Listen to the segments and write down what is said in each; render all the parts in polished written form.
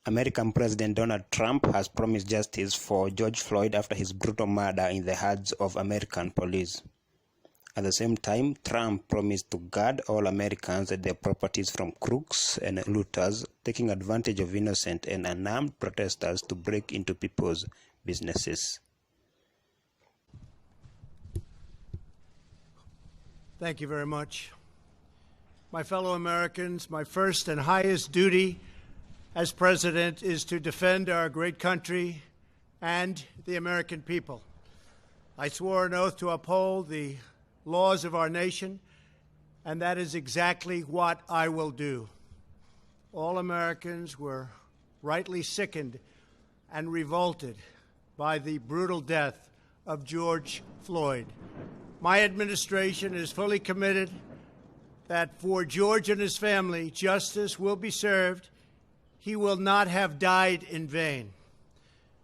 American President Donald Trump has promised justice for George Floyd after his brutal murder in the hands of American police. At the same time, Trump promised to guard all Americans and their properties from crooks and looters taking advantage of innocent and unarmed protesters to break into people's businesses. Thank you very much. My fellow Americans, my first and highest duty as president is to defend our great country and the American people. I swore an oath to uphold the laws of our nation, and that is exactly what I will do. All Americans were rightly sickened and revolted by the brutal death of George Floyd. My administration is fully committed that for George and his family, justice will be served. He will not have died in vain.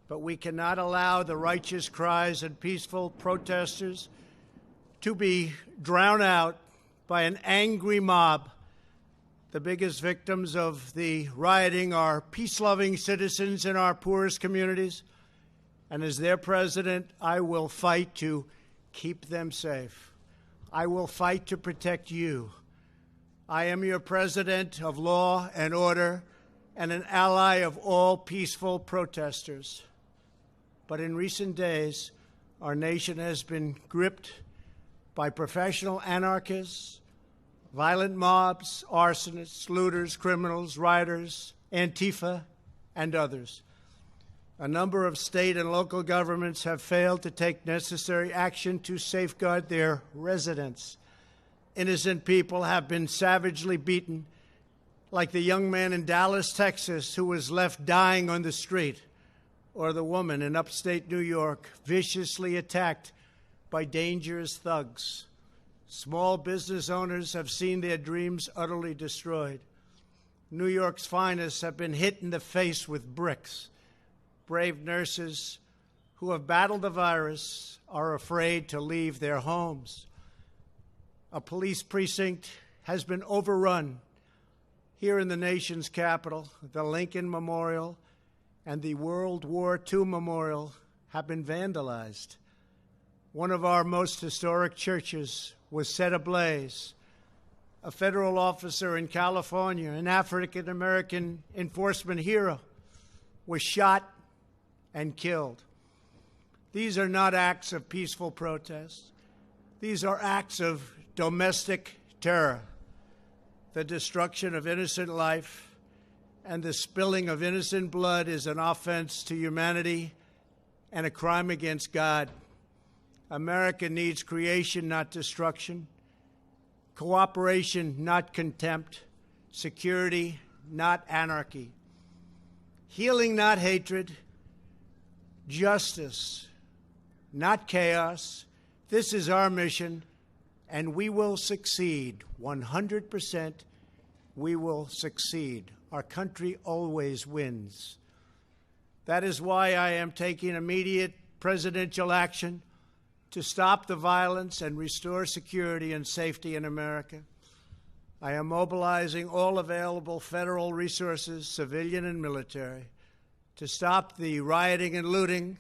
But we cannot allow the righteous cries and peaceful protesters to be drowned out by an angry mob. The biggest victims of the rioting are peace-loving citizens in our poorest communities. And as their president, I will fight to keep them safe. I will fight to protect you. I am your president of law and order and an ally of all peaceful protesters. But in recent days, our nation has been gripped by professional anarchists, violent mobs, arsonists, looters, criminals, rioters, Antifa, and others. A number of state and local governments have failed to take necessary action to safeguard their residents. Innocent people have been savagely beaten, like the young man in Dallas, Texas, who was left dying on the street, or the woman in upstate New York viciously attacked by dangerous thugs. Small business owners have seen their dreams utterly destroyed. New York's finest have been hit in the face with bricks. Brave nurses who have battled the virus are afraid to leave their homes. A police precinct has been overrun here in the nation's capital. The Lincoln Memorial and the World War II Memorial have been vandalized. One of our most historic churches was set ablaze. A federal officer in California, an African-American enforcement hero, was shot and killed. These are not acts of peaceful protest. These are acts of domestic terror. The destruction of innocent life and the spilling of innocent blood is an offense to humanity and a crime against God. America needs creation, not destruction, cooperation, not contempt, security, not anarchy, healing, not hatred, justice, not chaos. This is our mission, and we will succeed. 100%, we will succeed. Our country always wins. That is why I am taking immediate presidential action to stop the violence and restore security and safety in America. I am mobilizing all available federal resources, civilian and military, to stop the rioting and looting,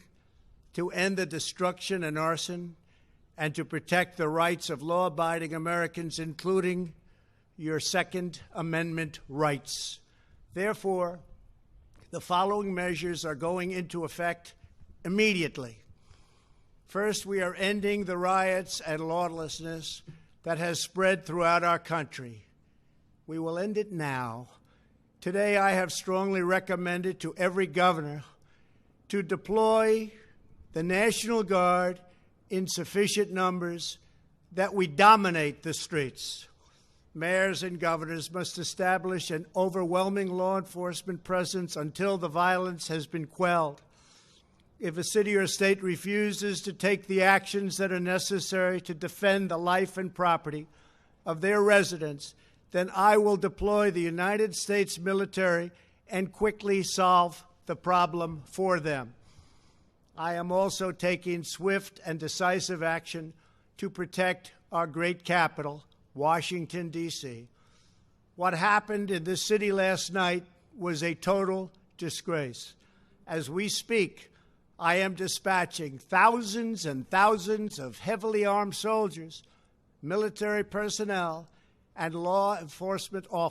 to end the destruction and arson, and to protect the rights of law-abiding Americans, including your Second Amendment rights. Therefore, the following measures are going into effect immediately. First, we are ending the riots and lawlessness that has spread throughout our country. We will end it now. Today, I have strongly recommended to every governor to deploy the National Guard in sufficient numbers that we dominate the streets. Mayors and governors must establish an overwhelming law enforcement presence until the violence has been quelled. If a city or state refuses to take the actions that are necessary to defend the life and property of their residents, then I will deploy the United States military and quickly solve the problem for them. I am also taking swift and decisive action to protect our great capital, Washington, D.C. What happened in this city last night was a total disgrace. As we speak, I am dispatching thousands and thousands of heavily armed soldiers, military personnel, and law enforcement officers